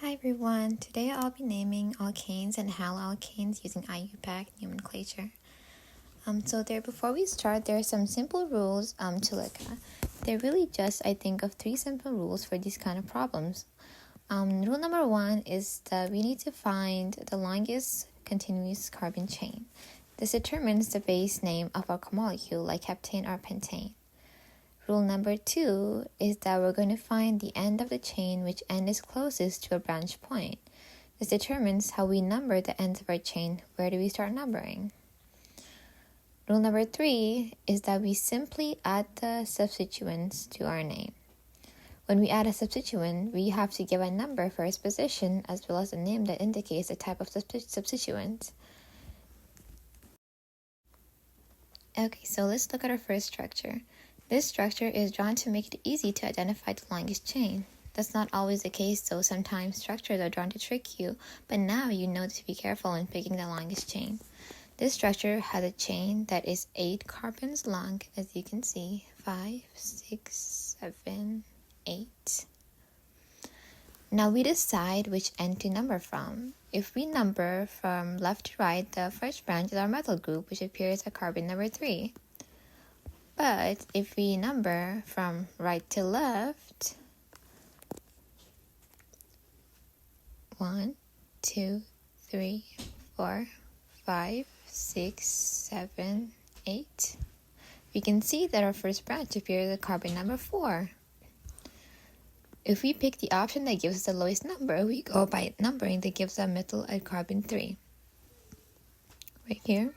Hi everyone, today I'll be naming alkanes and haloalkanes using IUPAC nomenclature. Before we start, there are some simple rules to look at. They're really just, I think, of 3 simple rules for these kind of problems. Rule number 1 is that we need to find the longest continuous carbon chain. This determines the base name of our molecule, like heptane or pentane. Rule number 2 is that we're going to find the end of the chain, which end is closest to a branch point. This determines how we number the ends of our chain. Where do we start numbering? Rule number 3 is that we simply add the substituents to our name. When we add a substituent, we have to give a number for its position as well as a name that indicates the type of substituent. Okay, so let's look at our first structure. This structure is drawn to make it easy to identify the longest chain. That's not always the case, so sometimes structures are drawn to trick you, but now you know to be careful in picking the longest chain. This structure has a chain that is 8 carbons long, as you can see, 5, 6, 7, 8. Now we decide which end to number from. If we number from left to right, the first branch is our methyl group, which appears at carbon number 3. But if we number from right to left, 1, 2, 3, 4, 5, 6, 7, 8, we can see that our first branch appears at carbon number 4. If we pick the option that gives us the lowest number, we go by numbering that gives us methyl at carbon 3. Right here.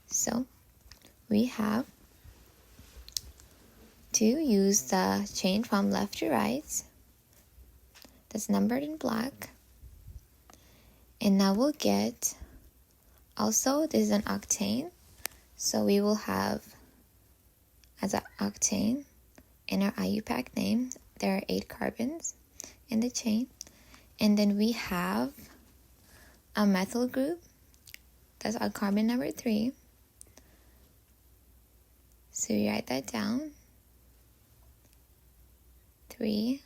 So we have to use the chain from left to right that's numbered in black. And now we'll get, also this is an octane, so we will have as an octane in our IUPAC name, there are 8 carbons in the chain. And then we have a methyl group, that's our carbon number 3. So we write that down. 3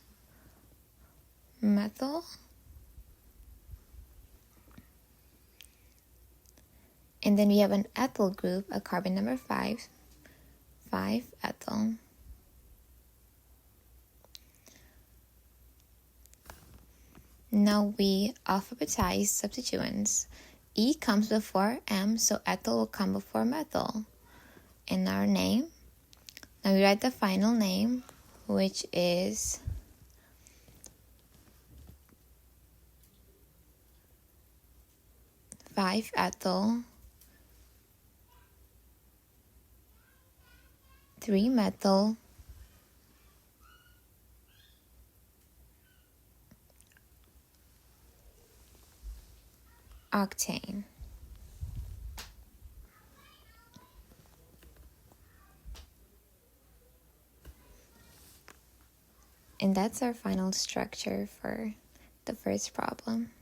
methyl, and then we have an ethyl group, a carbon number 5, 5 ethyl. Now we alphabetize substituents. E comes before M, so ethyl will come before methyl. In our name, now we write the final name, which is 5 ethyl, 3 methyl, octane. And that's our final structure for the first problem.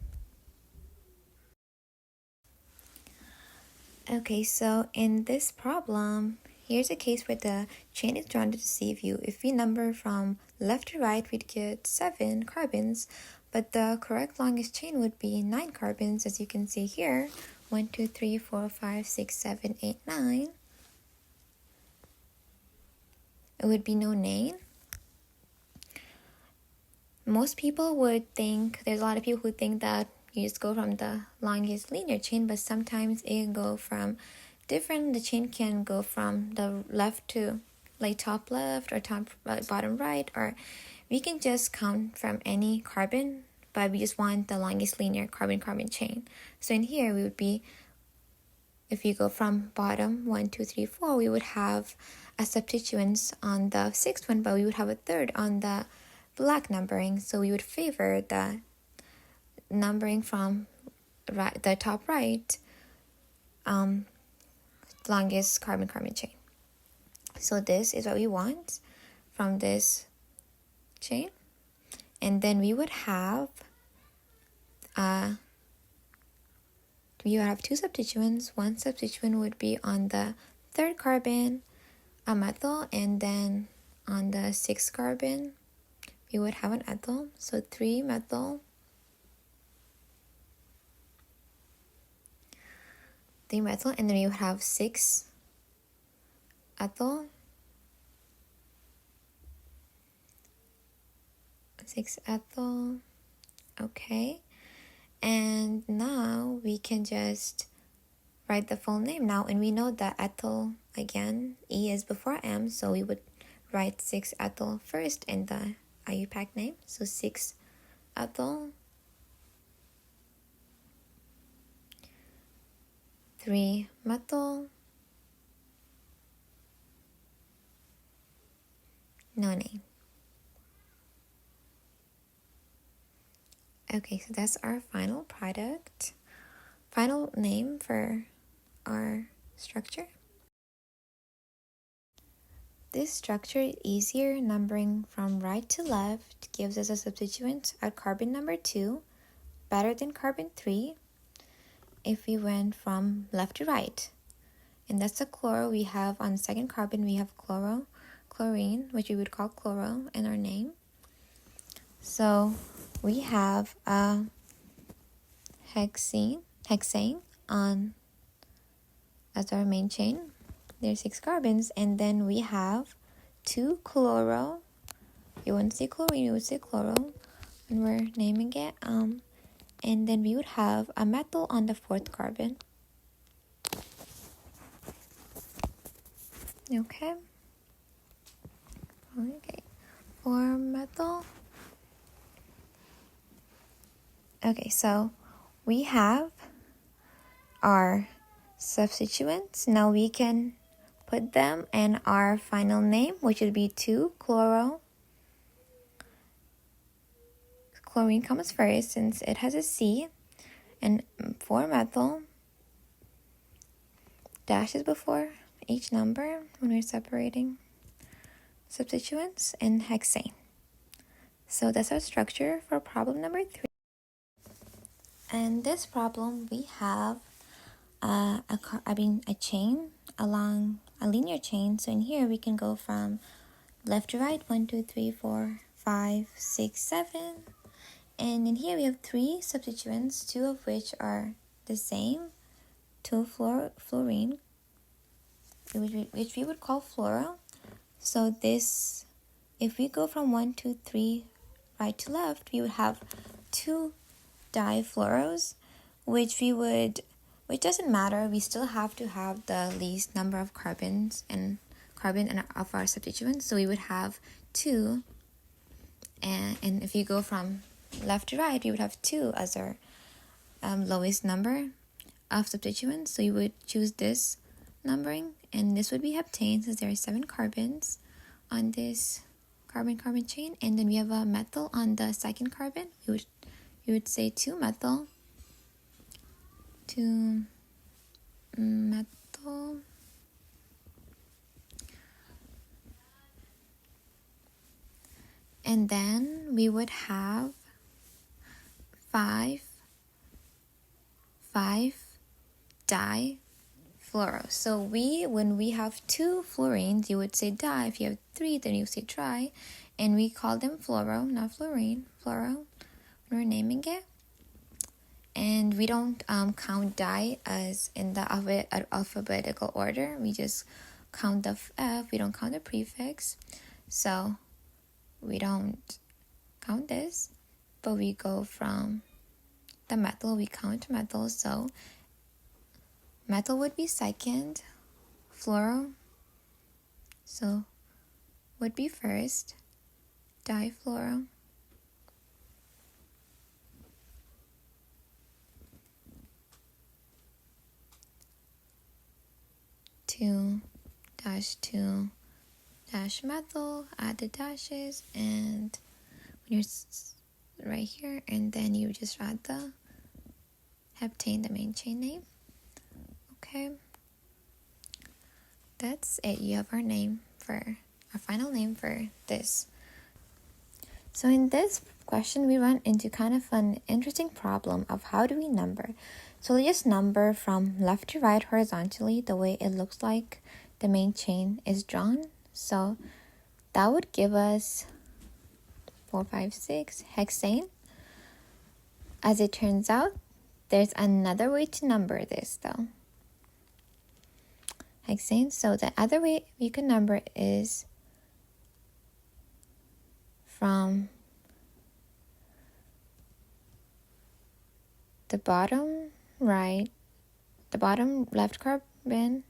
Okay, so in this problem, here's a case where the chain is drawn to deceive you. If we number from left to right, we'd get 7 carbons, but the correct longest chain would be 9 carbons, as you can see here. 1, 2, 3, 4, 5, 6, 7, 8, 9. It would be nonane. Most people would think, there's a lot of people who think that you just go from the longest linear chain, but sometimes it can go from different. The chain can go from the left to like top left or top bottom right, or we can just count from any carbon, but we just want the longest linear carbon-carbon chain. So in here we would be, if you go from bottom 1, 2, 3, 4, we would have a substituents on the 6th one, but we would have a third on the black numbering, so we would favor the numbering from right, the top right, longest carbon-carbon chain. So this is what we want from this chain, and then we would have 2 substituents. One substituent would be on the 3rd carbon, a methyl, and then on the 6th carbon we would have an ethyl, so 3 methyl, 3-methyl, and then you have 6-ethyl. 6-ethyl. Okay. And now we can just write the full name now. And we know that ethyl, again, E is before M, so we would write 6-ethyl first in the IUPAC name. So 6-ethyl. 3-methyl. No name. Okay, so that's our final product. Final name for our structure. This structure is easier. Numbering from right to left gives us a substituent at carbon number 2, better than carbon 3 if we went from left to right. And that's the chloro we have on the second carbon. We have chlorine, which we would call chloro in our name. So we have a hexane on as our main chain. There's 6 carbons, and then we have 2 chloro. You wouldn't say chlorine, you would say chloro when we're naming it. And then we would have a methyl on the 4th carbon. Okay. 4-methyl. Okay, so we have our substituents. Now we can put them in our final name, which would be 2-chloro. Chlorine comes first since it has a C, and 4-methyl. Dashes before each number when we're separating substituents, and hexane. So that's our structure for problem number 3. In this problem, we have a chain along a linear chain. So in here, we can go from left to right, 1, 2, 3, 4, 5, 6, 7. And in here, we have 3 substituents, 2 of which are the same, 2-fluorine, which we would call fluoro. So this, if we go from 1, 2, 3, right to left, we would have 2 difluoros, which doesn't matter. We still have to have the least number of carbon of our substituents. So we would have 2, and if you go from left to right, we would have 2 as our lowest number of substituents. So you would choose this numbering, and this would be heptane since there are 7 carbons on this carbon-carbon chain. And then we have a methyl on the second carbon. You would say 2-methyl. 2-methyl. And then we would have 5 difluoro. So when we have 2 fluorines, you would say di. If you have 3, then you say tri. And we call them fluoro, not fluorine, fluoro, when we're naming it. And we don't count di as in the alphabetical order. We just count the F. We don't count the prefix. So we don't count this, but we go from the methyl, we count methyl. So methyl would be second, fluoro, so would be first, difluoro. Two dash methyl, add the dashes, and when you're right here, and then you just add the heptane, the main chain name. Okay, that's it. You have our final name for this. So in this question, we run into kind of an interesting problem of how do we number. So let's just number from left to right horizontally the way it looks like the main chain is drawn. So that would give us 4, 5, 6 hexane. As it turns out, there's another way to number this though. hexane. So the other way you can number is from the bottom right, the bottom left carbon,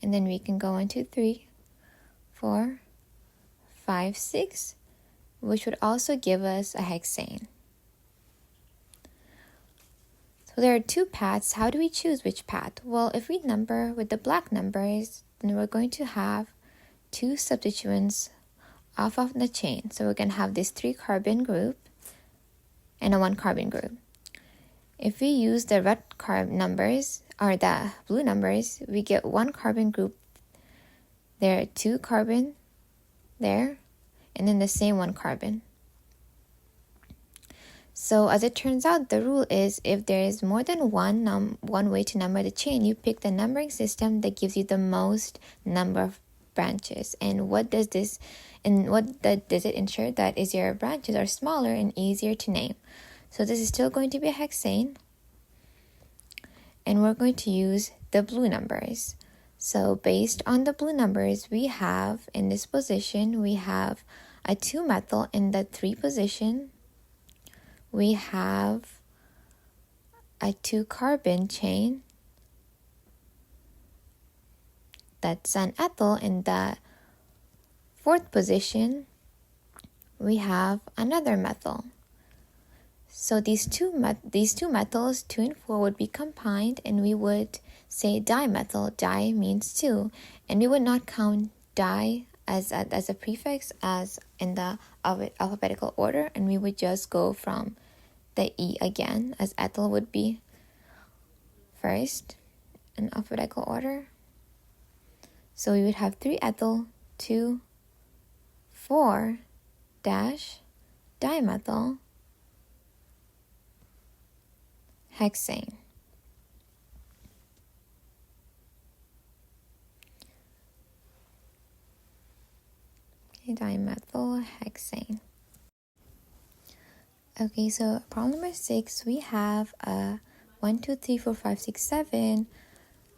and then we can go into 3, 4, 5, 6, which would also give us a hexane. So there are 2 paths. How do we choose which path? Well, if we number with the black numbers, then we're going to have 2 substituents off of the chain. So we're going to have this 3 carbon group and a 1 carbon group. If we use the red numbers or the blue numbers, we get 1 carbon group. There are 2 carbon there, and then the same 1 carbon. So as it turns out, the rule is if there is more than one way to number the chain, you pick the numbering system that gives you the most number of branches. And what does it ensure? That is, your branches are smaller and easier to name. So this is still going to be a hexane, and we're going to use the blue numbers. So based on the blue numbers, we have in this position, we have a 2-methyl in the 3 position. We have a 2-carbon chain. That's an ethyl in the 4th position. We have another methyl. So these two methyls, 2 and 4, would be combined, and we would say dimethyl. Di means 2, and we would not count di as a prefix as in the alphabetical order, and we would just go from the E again, as ethyl would be first in alphabetical order. So we would have 3-ethyl, 2, 4 dash dimethyl hexane. Okay, dimethyl hexane. Okay, so problem number 6, we have a 1, 2, 3, 4, 5, 6, 7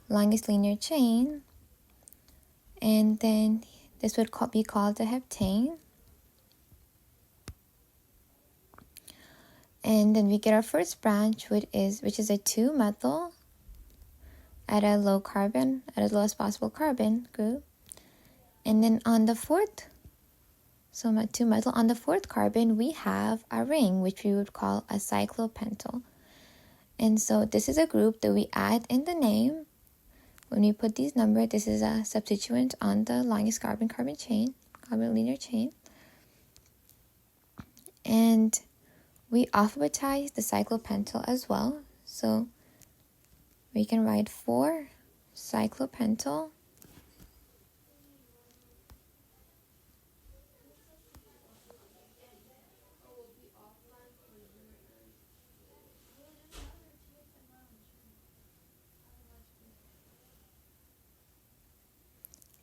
longest linear chain, and then this would be called a heptane. And then we get our first branch, which is a 2-methyl at a low carbon, at the lowest possible carbon group. And then on the 4th, so 2-methyl, on the 4th carbon, we have a ring, which we would call a cyclopentyl. And so this is a group that we add in the name. When we put these numbers, this is a substituent on the longest carbon-carbon chain, carbon linear chain. And we alphabetize the cyclopentyl as well. So we can write 4 cyclopentyl.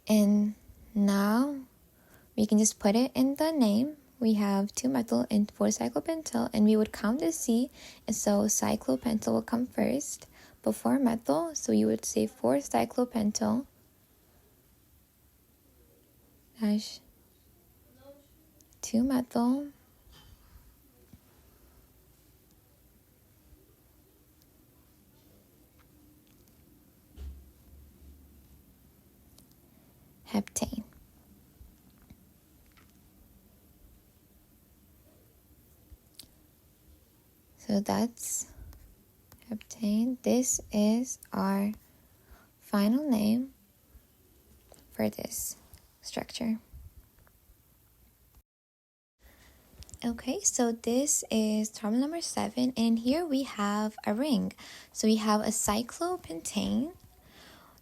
And now we can just put it in the name. We have 2-methyl and 4 cyclopentyl, and we would count the C, and so cyclopentyl will come first before methyl. So you would say 4 cyclopentyl dash 2-methyl heptane. So that's heptane. This is our final name for this structure. Okay, so this is problem number 7, and here we have a ring. So we have a cyclopentane.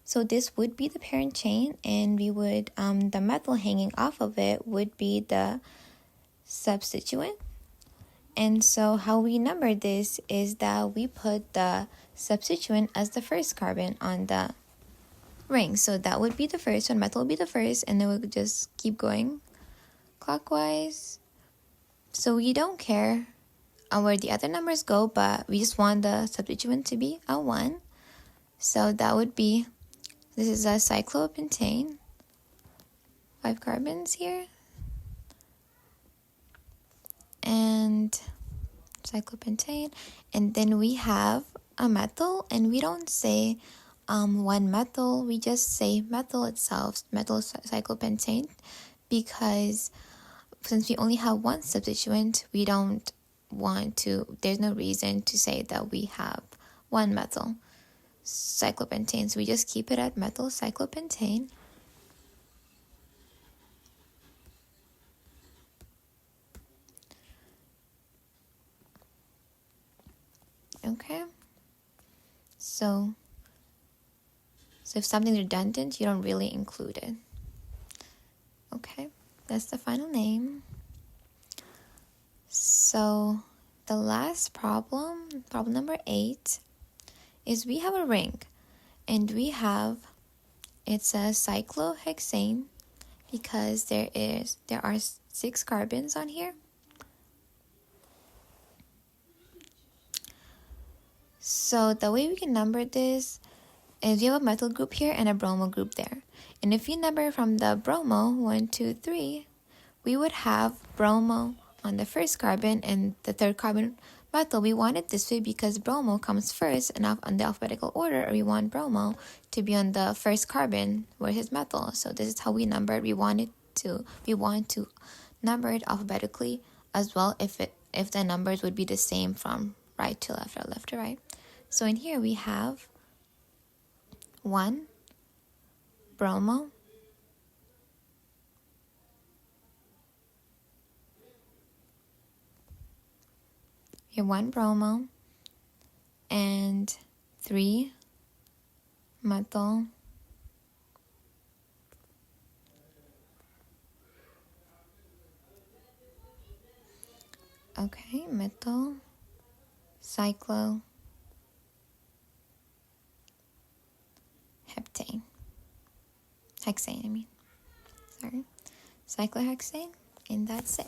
So this would be the parent chain, and we would the methyl hanging off of it would be the substituent. And so how we number this is that we put the substituent as the first carbon on the ring. So that would be the first one, methyl would be the first, and then we would just keep going clockwise. So we don't care where the other numbers go, but we just want the substituent to be a 1. So that would be This is a cyclopentane, 5 carbons here, and cyclopentane, and then we have a methyl, and we don't say one methyl, we just say methyl itself, methyl cyclopentane, because since we only have one substituent, we don't want to, there's no reason to say that we have one methyl cyclopentane, so we just keep it at methyl cyclopentane. Okay, so if something's redundant, you don't really include it. Okay, that's the final name. So the last problem number 8, is we have a ring, and it's a cyclohexane, because there are 6 carbons on here. So the way we can number this is you have a methyl group here and a bromo group there. And if you number from the bromo, 1, 2, 3, we would have bromo on the first carbon and the third carbon methyl. We want it this way because bromo comes first and on the alphabetical order, or we want bromo to be on the first carbon versus methyl. So this is how we number it. We want to number it alphabetically as well, if the numbers would be the same from right to left or left to right. So in here we have 1 bromo, here 1 bromo, and 3 methyl, okay, methyl cycloheptane, hexane, cyclohexane, and that's it.